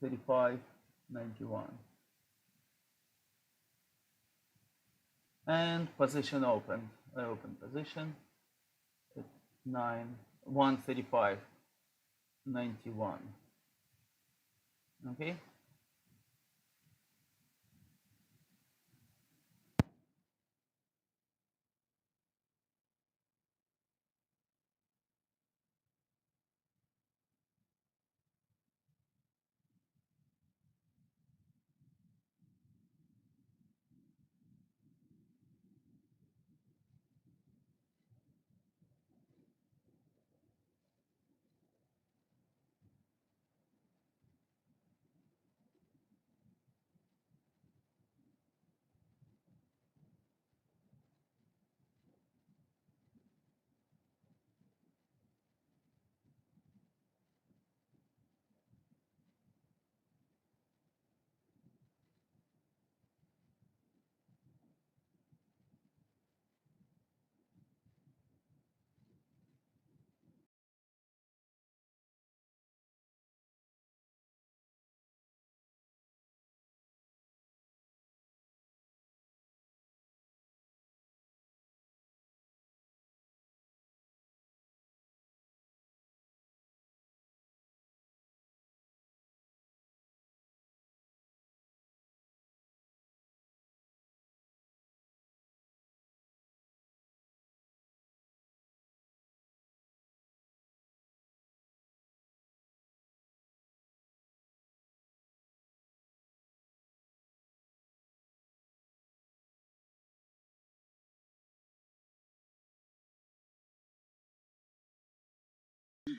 35.91. And position opened. I opened position at 135.91. Okay.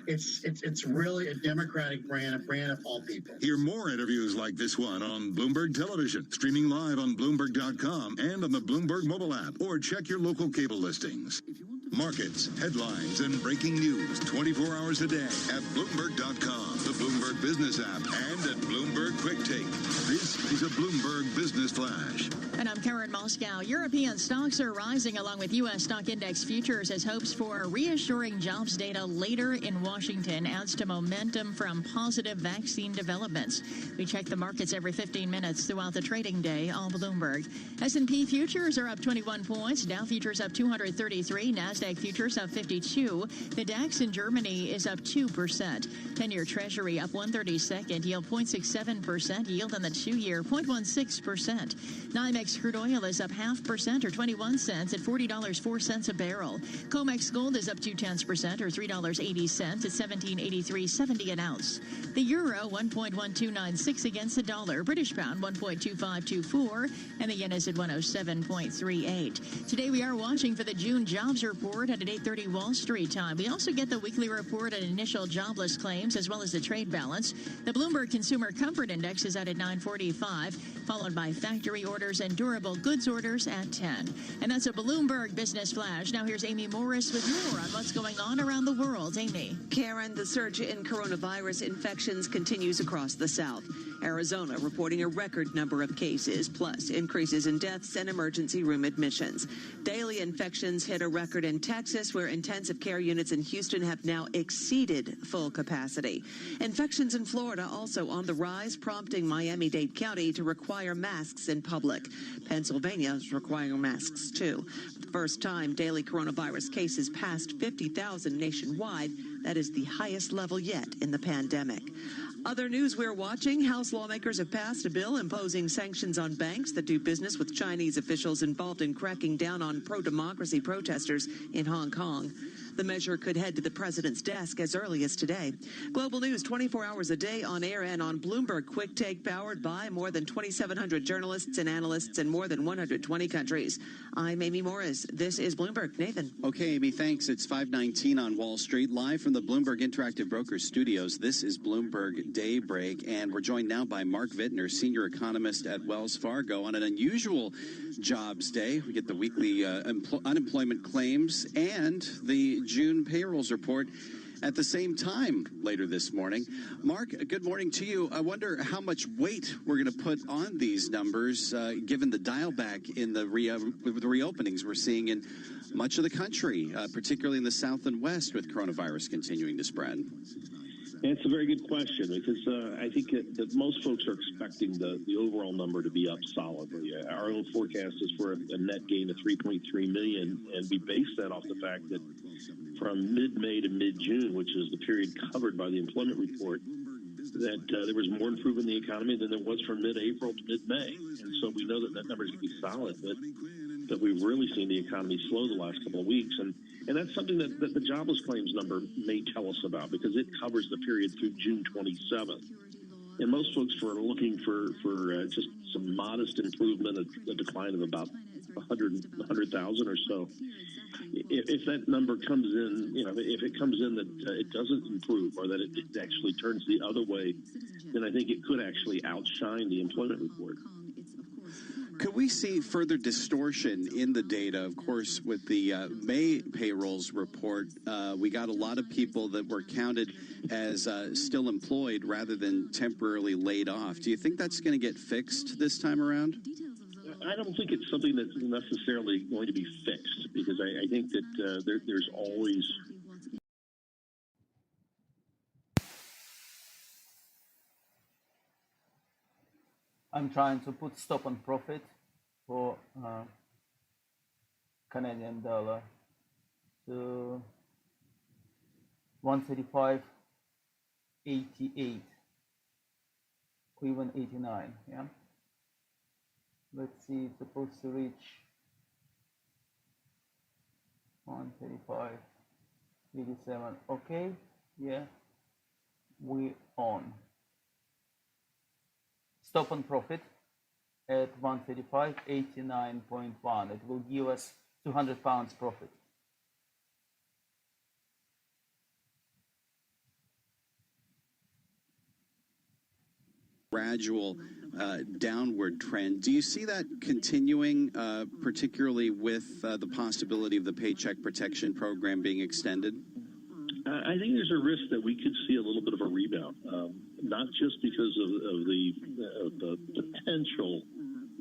It's really a democratic brand, a brand of all people. Hear more interviews like this one on Bloomberg Television, streaming live on Bloomberg.com and on the Bloomberg mobile app, or check your local cable listings. Markets, headlines, and breaking news 24 hours a day at Bloomberg.com, the Bloomberg Business app, and at Bloomberg Quick Take. This is a Bloomberg Business Flash. And I'm Karen Moscow. European stocks are rising along with U.S. stock index futures as hopes for reassuring jobs data later in Washington adds to momentum from positive vaccine developments. We check the markets every 15 minutes throughout the trading day on Bloomberg. S&P futures are up 21 points. Dow futures up 233. NASDAQ futures up 52. The DAX in Germany is up 2%. 10-year Treasury up 1/32nd. Yield 0.67%. Yield on the 2-year 0.16%. NYMEX crude oil is up 0.5% or 21 cents at $40.04 a barrel. COMEX gold is up 0.2% or $3.80 at $17.8370 an ounce. The euro 1.1296 against the dollar. British pound 1.2524 and the yen is at 107.38. Today we are watching for the June jobs report at 8:30 Wall Street time. We also get the weekly report on initial jobless claims as well as the trade balance. The Bloomberg Consumer Comfort Index is out at 9:45, followed by factory orders and durable goods orders at 10. And that's a Bloomberg Business Flash. Now here's Amy Morris with more on what's going on around the world. Amy. Karen, the surge in coronavirus infections continues across the South. Arizona reporting a record number of cases, plus increases in deaths and emergency room admissions. Daily infections hit a record in Texas, where intensive care units in Houston have now exceeded full capacity. Infections in Florida also on the rise, prompting Miami-Dade County to require masks in public. Pennsylvania is requiring masks, too. For the first time, daily coronavirus cases passed 50,000 nationwide. That is the highest level yet in the pandemic. Other news we're watching, House lawmakers have passed a bill imposing sanctions on banks that do business with Chinese officials involved in cracking down on pro-democracy protesters in Hong Kong. The measure could head to the president's desk as early as today. Global news 24 hours a day on air and on Bloomberg Quick Take, powered by more than 2,700 journalists and analysts in more than 120 countries. I'm Amy Morris. This is Bloomberg. Nathan. Okay, Amy, thanks. It's 5:19 on Wall Street, live from the Bloomberg Interactive Brokers studios. This is Bloomberg Daybreak, and we're joined now by Mark Vittner, senior economist at Wells Fargo, on an unusual jobs day. We get the weekly unemployment claims and the June payrolls report at the same time later this morning. Mark, good morning to you. I wonder how much weight we're going to put on these numbers, given the dial back in the reopenings we're seeing in much of the country, particularly in the South and West, with coronavirus continuing to spread. It's a very good question because I think that most folks are expecting the overall number to be up solidly. Our own forecast is for a net gain of 3.3 million, and we base that off the fact that from mid-May to mid-June, which is the period covered by the employment report, that there was more improvement in the economy than there was from mid-April to mid-May. And so we know that that number is going to be solid, but we've really seen the economy slow the last couple of weeks. And that's something that the jobless claims number may tell us about because it covers the period through June 27th. And most folks are looking for just some modest improvement, a decline of about 100,000 or so. If that number comes in, if it comes in that it doesn't improve or that it actually turns the other way, then I think it could actually outshine the employment report. Could we see further distortion in the data? Of course, with the May payrolls report, we got a lot of people that were counted as still employed rather than temporarily laid off. Do you think that's going to get fixed this time around? I don't think it's something that's necessarily going to be fixed because I think that there's always... I'm trying to put stop on profit for Canadian dollar to 135.88, Cleveland 89. Yeah. Let's see, it's supposed to reach 135.87. Okay. Yeah. We on. Stop on profit at 135.89.1. It will give us £200 profit. Gradual downward trend. Do you see that continuing, particularly with the possibility of the Paycheck Protection Program being extended? I think there's a risk that we could see a little bit of a rebound, not just because of the potential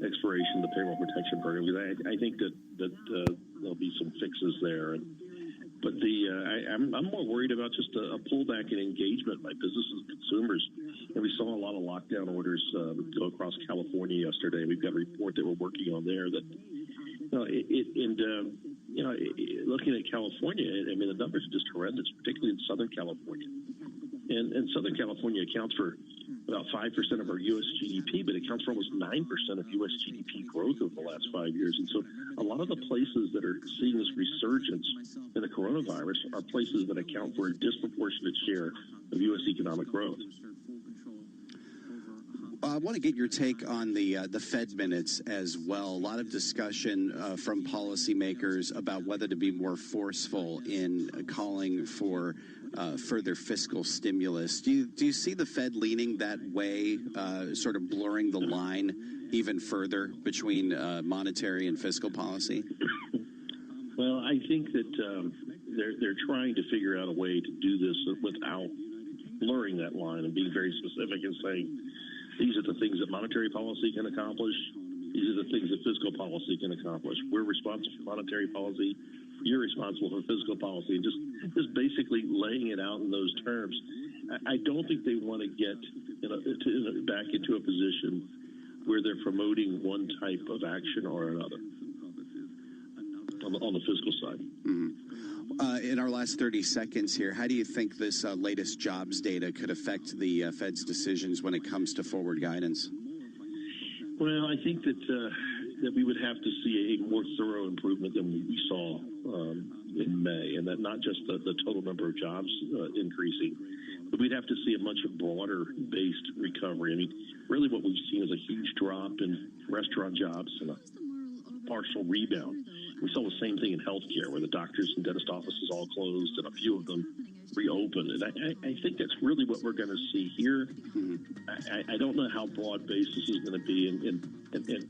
expiration of the payroll protection program. Because I think that there'll be some fixes there, but I'm more worried about just a pullback in engagement by businesses and consumers. And we saw a lot of lockdown orders go across California yesterday. We've got a report that we're working on there that. Looking at California, I mean, the numbers are just horrendous, particularly in Southern California. And Southern California accounts for about 5% of our U.S. GDP, but it accounts for almost 9% of U.S. GDP growth over the last 5 years. And so a lot of the places that are seeing this resurgence in the coronavirus are places that account for a disproportionate share of U.S. economic growth. I want to get your take on the Fed minutes as well. A lot of discussion from policymakers about whether to be more forceful in calling for further fiscal stimulus. Do you see the Fed leaning that way, sort of blurring the line even further between monetary and fiscal policy? Well, I think that they're trying to figure out a way to do this without blurring that line and being very specific and saying, these are the things that monetary policy can accomplish. These are the things that fiscal policy can accomplish. We're responsible for monetary policy. You're responsible for fiscal policy. And just basically laying it out in those terms. I don't think they want to get back into a position where they're promoting one type of action or another on the fiscal side. Mm-hmm. In our last 30 seconds here, how do you think this latest jobs data could affect the Fed's decisions when it comes to forward guidance? Well, I think that we would have to see a more thorough improvement than we saw in May, and that not just the total number of jobs increasing, but we'd have to see a much broader-based recovery. I mean, really what we've seen is a huge drop in restaurant jobs and a partial rebound. We saw the same thing in healthcare, where the doctors and dentist offices all closed and a few of them reopened. And I think that's really what we're going to see here. I don't know how broad-based this is going to be, and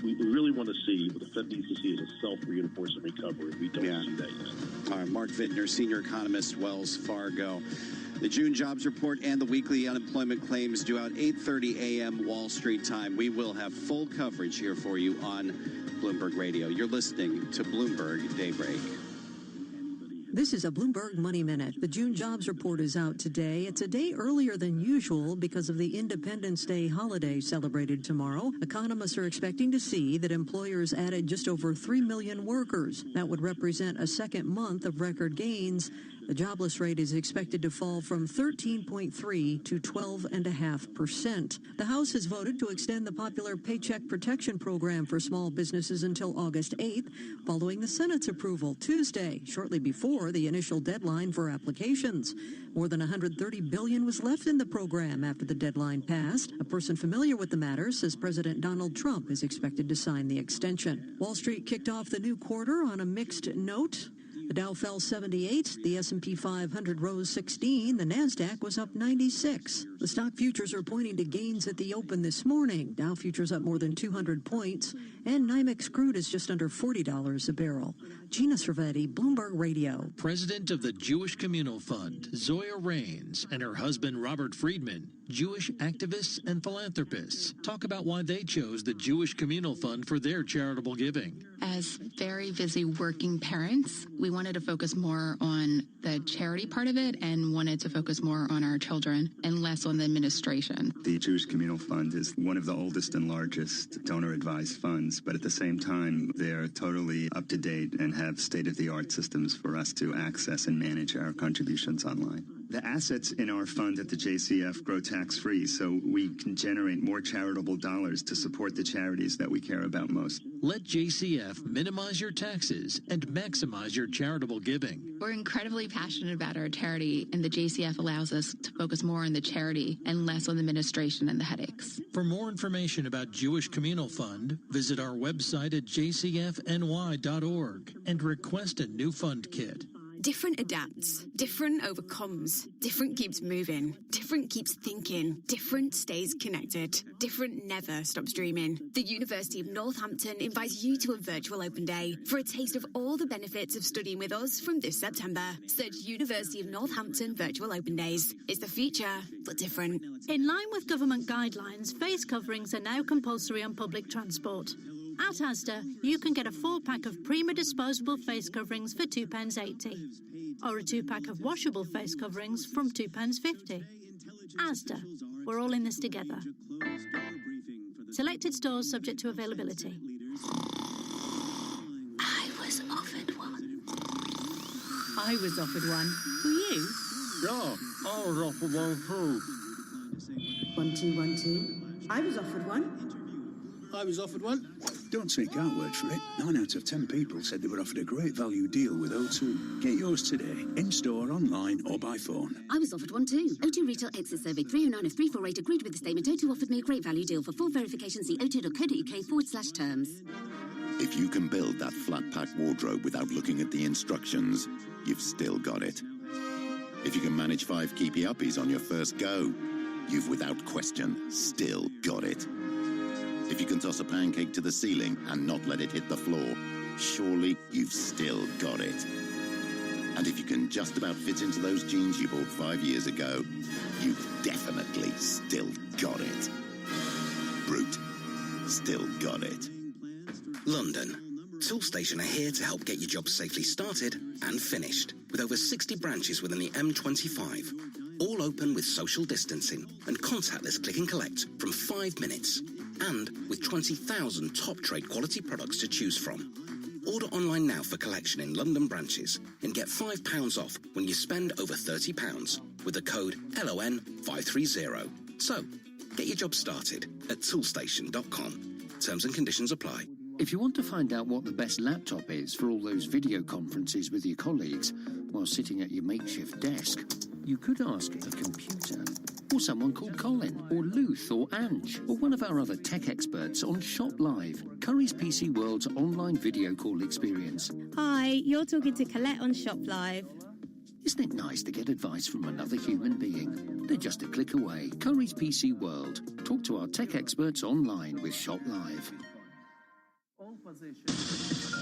we really want to see what the Fed needs to see as a self-reinforcing recovery. We don't see that yet. All right, Mark Vittner, senior economist, Wells Fargo. The June jobs report and the weekly unemployment claims due out 8:30 a.m. Wall Street time. We will have full coverage here for you on Bloomberg Radio. You're listening to Bloomberg Daybreak. This is a Bloomberg Money Minute. The June jobs report is out today. It's a day earlier than usual because of the Independence Day holiday celebrated tomorrow. Economists are expecting to see that employers added just over 3 million workers. That would represent a second month of record gains. The jobless rate is expected to fall from 13.3 to 12.5%. The House has voted to extend the popular Paycheck Protection Program for small businesses until August 8th, following the Senate's approval Tuesday, shortly before the initial deadline for applications. More than $130 billion was left in the program after the deadline passed. A person familiar with the matter says President Donald Trump is expected to sign the extension. Wall Street kicked off the new quarter on a mixed note. The Dow fell 78, the S&P 500 rose 16, the Nasdaq was up 96. The stock futures are pointing to gains at the open this morning. Dow futures up more than 200 points, and NYMEX crude is just under $40 a barrel. Gina Cervetti, Bloomberg Radio. President of the Jewish Communal Fund, Zoya Raines, and her husband Robert Friedman, Jewish activists and philanthropists, talk about why they chose the Jewish Communal Fund for their charitable giving. As very busy working parents, we wanted to focus more on the charity part of it and wanted to focus more on our children and less on the administration. The Jewish Communal Fund is one of the oldest and largest donor-advised funds, but at the same time, they're totally up to date and have state-of-the-art systems for us to access and manage our contributions online. The assets in our fund at the JCF grow tax-free, so we can generate more charitable dollars to support the charities that we care about most. Let JCF minimize your taxes and maximize your charitable giving. We're incredibly passionate about our charity, and the JCF allows us to focus more on the charity and less on the administration and the headaches. For more information about Jewish Communal Fund, visit our website at jcfny.org and request a new fund kit. Different adapts, different overcomes, different keeps moving, different keeps thinking, different stays connected, different never stops dreaming. The University of Northampton invites you to a virtual open day for a taste of all the benefits of studying with us from this September. Search University of Northampton Virtual Open Days. It's the future, but different. In line with government guidelines, face coverings are now compulsory on public transport. At Asda, you can get a 4-pack of Prima disposable face coverings for £2.80, or a 2-pack of washable face coverings from £2.50. Asda, we're all in this together. Selected stores subject to availability. I was offered one. I was offered one. Were you? Yeah, I was offered one too. 1 2 1 2. I was offered one. I was offered one. Don't take our word for it. 9 out of 10 people said they were offered a great value deal with O2. Get yours today, in-store, online, or by phone. I was offered one too. O2 Retail Exit Survey 309 of 348 agreed with the statement. O2 offered me a great value deal. For full verification, see o2.co.uk/terms. If you can build that flat-pack wardrobe without looking at the instructions, you've still got it. If you can manage 5 keepy uppies on your first go, you've without question still got it. If you can toss a pancake to the ceiling and not let it hit the floor, surely you've still got it. And if you can just about fit into those jeans you bought 5 years ago, you've definitely still got it. Brute, still got it. London. Toolstation are here to help get your job safely started and finished, with over 60 branches within the M25. All open with social distancing and contactless click and collect from 5 minutes. And with 20,000 top trade quality products to choose from. Order online now for collection in London branches and get £5 off when you spend over £30 with the code LON530. So, get your job started at toolstation.com. Terms and conditions apply. If you want to find out what the best laptop is for all those video conferences with your colleagues while sitting at your makeshift desk, you could ask a computer. Or someone called Colin, or Luth, or Ange, or one of our other tech experts on Shop Live, Curry's PC World's online video call experience. Hi, you're talking to Colette on Shop Live. Isn't it nice to get advice from another human being? They're just a click away. Curry's PC World. Talk to our tech experts online with Shop Live.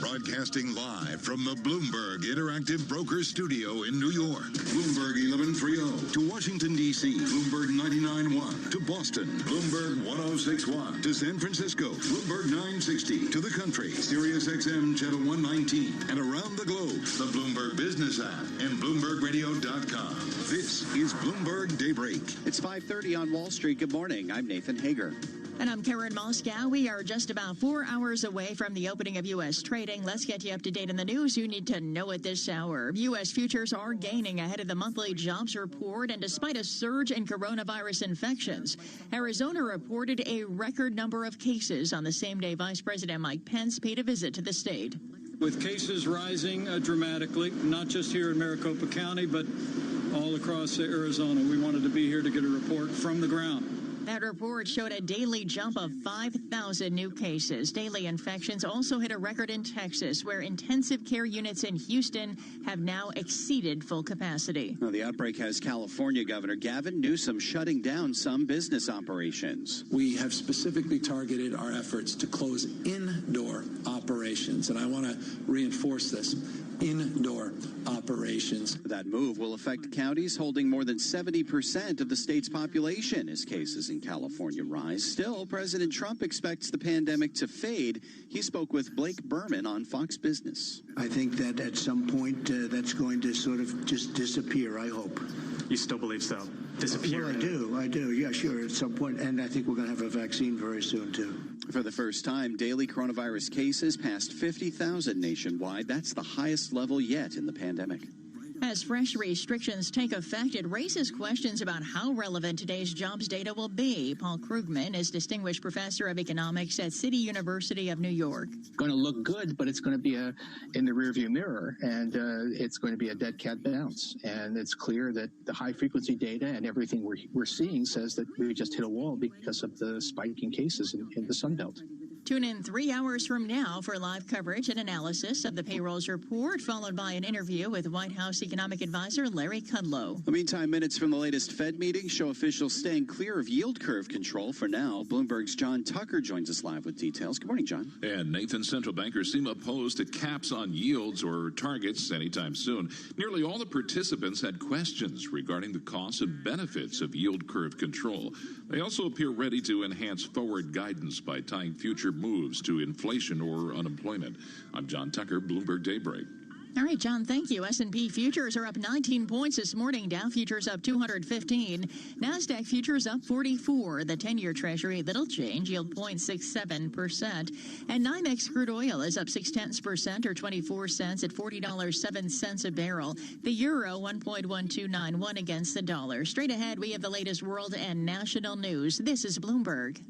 Broadcasting live from the Bloomberg Interactive Broker Studio in New York. Bloomberg 1130 to Washington, D.C. Bloomberg 99.1 to Boston. Bloomberg 106.1 to San Francisco. Bloomberg 960 to the country. Sirius XM Channel 119 and around the globe. The Bloomberg Business app and BloombergRadio.com. This is Bloomberg Daybreak. It's 5:30 on Wall Street. Good morning. I'm Nathan Hager. And I'm Karen Moscow. We are just about 4 hours away from the opening of U.S. trading. Let's get you up to date on the news you need to know at this hour. U.S. futures are gaining ahead of the monthly jobs report, and despite a surge in coronavirus infections, Arizona reported a record number of cases. On the same day, Vice President Mike Pence paid a visit to the state. With cases rising dramatically, not just here in Maricopa County, but all across Arizona, we wanted to be here to get a report from the ground. That report showed a daily jump of 5,000 new cases. Daily infections also hit a record in Texas, where intensive care units in Houston have now exceeded full capacity. Now, the outbreak has California Governor Gavin Newsom shutting down some business operations. We have specifically targeted our efforts to close indoor operations, and I want to reinforce this. Indoor operations. That move will affect counties holding more than 70% of the state's population as cases in California rise. Still, President Trump expects the pandemic to fade. He spoke with Blake Berman on Fox Business. I think that at some point that's going to sort of just disappear, I hope. You still believe so? Disappear? Well, I do. Yeah, sure, at some point. And I think we're going to have a vaccine very soon, too. For the first time, daily coronavirus cases passed 50,000 nationwide. That's the highest level yet in the pandemic. As fresh restrictions take effect, it raises questions about how relevant today's jobs data will be. Paul Krugman is Distinguished Professor of Economics at City University of New York. Going to look good, but it's going to be in the rearview mirror, and it's going to be a dead cat bounce. And it's clear that the high-frequency data and everything we're seeing says that we just hit a wall because of the spike in cases in the Sun Belt. Tune in 3 hours from now for live coverage and analysis of the payrolls report, followed by an interview with White House economic advisor Larry Kudlow. In the meantime, minutes from the latest Fed meeting show officials staying clear of yield curve control for now. Bloomberg's John Tucker joins us live with details. Good morning, John. And Nathan, central bankers seem opposed to caps on yields or targets anytime soon. Nearly all the participants had questions regarding the costs and benefits of yield curve control. They also appear ready to enhance forward guidance by tying future moves to inflation or unemployment. I'm John Tucker, Bloomberg Daybreak. All right, John, thank you. S&P futures are up 19 points this morning. Dow futures up 215. NASDAQ futures up 44. The 10-year Treasury, little change, yield 0.67%. And NYMEX crude oil is up 0.6% or 24 cents at $40.07 a barrel. The euro, 1.1291 against the dollar. Straight ahead, we have the latest world and national news. This is Bloomberg.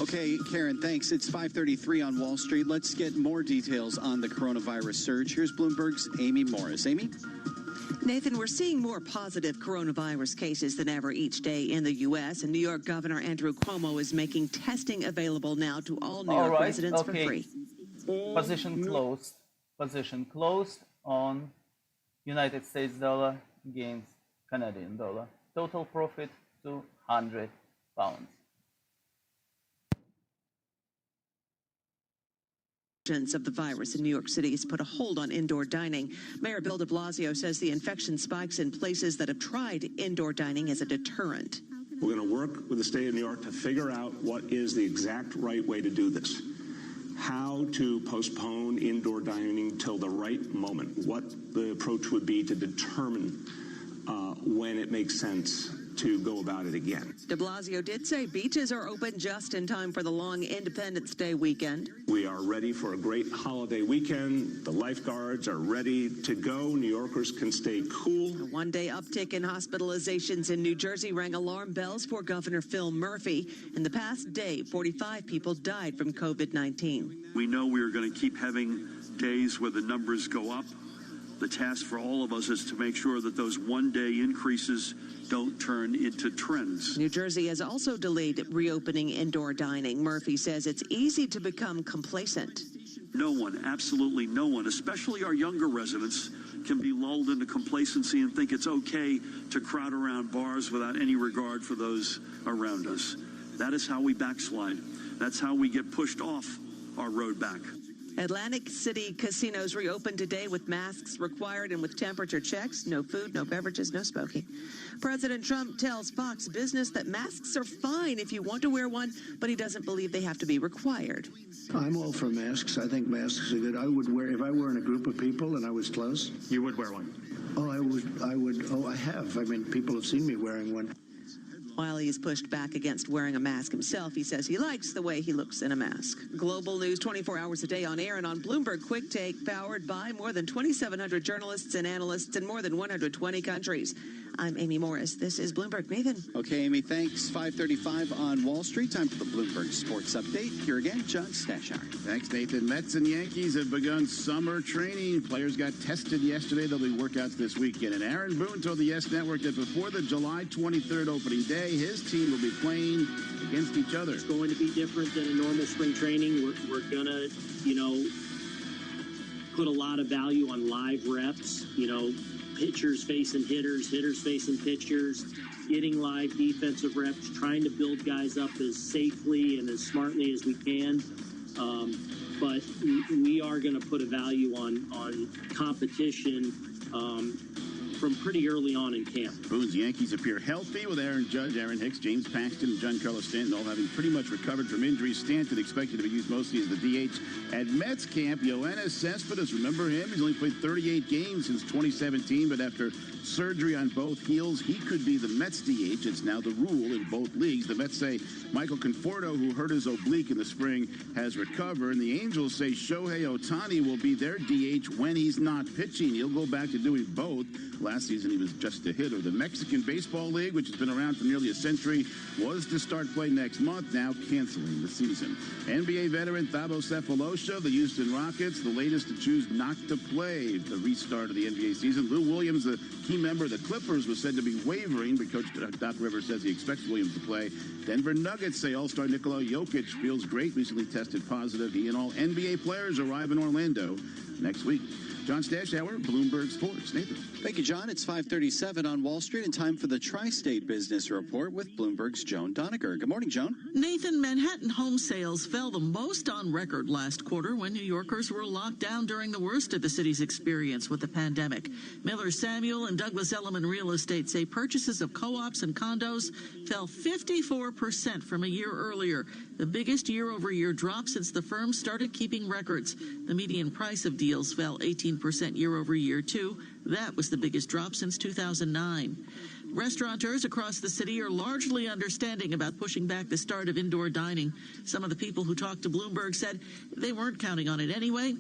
Okay, Karen, thanks. It's 5:33 on Wall Street. Let's get more details on the coronavirus surge. Here's Bloomberg's Amy Morris. Amy? Nathan, we're seeing more positive coronavirus cases than ever each day in the U.S., and New York Governor Andrew Cuomo is making testing available now to all New York residents for free. Position closed. Position closed on United States dollar against Canadian dollar. Total profit £200. Of the virus in New York City has put a hold on indoor dining. Mayor Bill de Blasio says the infection spikes in places that have tried indoor dining as a deterrent. We're going to work with the state of New York to figure out what is the exact right way to do this. How to postpone indoor dining till the right moment. What the approach would be to determine when it makes sense to go about it again. De Blasio did say beaches are open just in time for the long Independence Day weekend. We are ready for a great holiday weekend. The lifeguards are ready to go. New Yorkers can stay cool. A one-day uptick in hospitalizations in New Jersey rang alarm bells for Governor Phil Murphy. In the past day, 45 people died from COVID-19. We know we are going to keep having days where the numbers go up. The task for all of us is to make sure that those one-day increases don't turn into trends. New Jersey has also delayed reopening indoor dining. Murphy says it's easy to become complacent. No one, absolutely no one, especially our younger residents, can be lulled into complacency and think it's okay to crowd around bars without any regard for those around us. That is how we backslide. That's how we get pushed off our road back. Atlantic City casinos reopened today with masks required and with temperature checks. No food, no beverages, no smoking. President Trump tells Fox Business that masks are fine if you want to wear one, but he doesn't believe they have to be required. I'm all for masks. I think masks are good. I would wear, if I were in a group of people and I was close. You would wear one? Oh, I would. Oh, I have. I mean, people have seen me wearing one. While he's pushed back against wearing a mask himself, he says he likes the way he looks in a mask. Global news 24 hours a day on air and on Bloomberg Quick Take, powered by more than 2,700 journalists and analysts in more than 120 countries. I'm Amy Morris. This is Bloomberg. Nathan. Okay, Amy, thanks. 5:35 on Wall Street. Time for the Bloomberg Sports Update. Here again, John Stashar. Thanks, Nathan. Mets and Yankees have begun summer training. Players got tested yesterday. There'll be workouts this weekend. And Aaron Boone told the Yes Network that before the July 23rd opening day, his team will be playing against each other. It's going to be different than a normal spring training. We're going to, put a lot of value on live reps, pitchers facing hitters, hitters facing pitchers, getting live defensive reps, trying to build guys up as safely and as smartly as we can. But we are going to put a value on competition from pretty early on in camp. Boone's Yankees appear healthy with Aaron Judge, Aaron Hicks, James Paxton, and Giancarlo Stanton all having pretty much recovered from injuries. Stanton expected to be used mostly as the DH. At Mets camp, Yoenis Cespedes, remember him? He's only played 38 games since 2017, but after surgery on both heels, he could be the Mets DH. It's now the rule in both leagues. The Mets say Michael Conforto, who hurt his oblique in the spring, has recovered. And the Angels say Shohei Ohtani will be their DH when he's not pitching. He'll go back to doing both. Last season, he was just a hitter. The Mexican Baseball League, which has been around for nearly a century, was to start play next month, now canceling the season. NBA veteran Thabo Sefolosha, the Houston Rockets, the latest to choose not to play the restart of the NBA season. Lou Williams, the key member of the Clippers, was said to be wavering, but Coach Doc Rivers says he expects Williams to play. Denver Nuggets say All-Star Nikola Jokic feels great, recently tested positive. He and all NBA players arrive in Orlando next week. John Stashauer, Bloomberg Sports. Nathan. Thank you, John. It's 5:37 on Wall Street and time for the Tri-State Business Report with Bloomberg's Joan Doniger. Good morning, Joan. Nathan, Manhattan home sales fell the most on record last quarter when New Yorkers were locked down during the worst of the city's experience with the pandemic. Miller Samuel and Douglas Elliman Real Estate say purchases of co-ops and condos fell 54% from a year earlier, the biggest year-over-year drop since the firm started keeping records. The median price of deals fell 18% year-over-year, too. That was the biggest drop since 2009. Restaurateurs across the city are largely understanding about pushing back the start of indoor dining. Some of the people who talked to Bloomberg said they weren't counting on it anyway.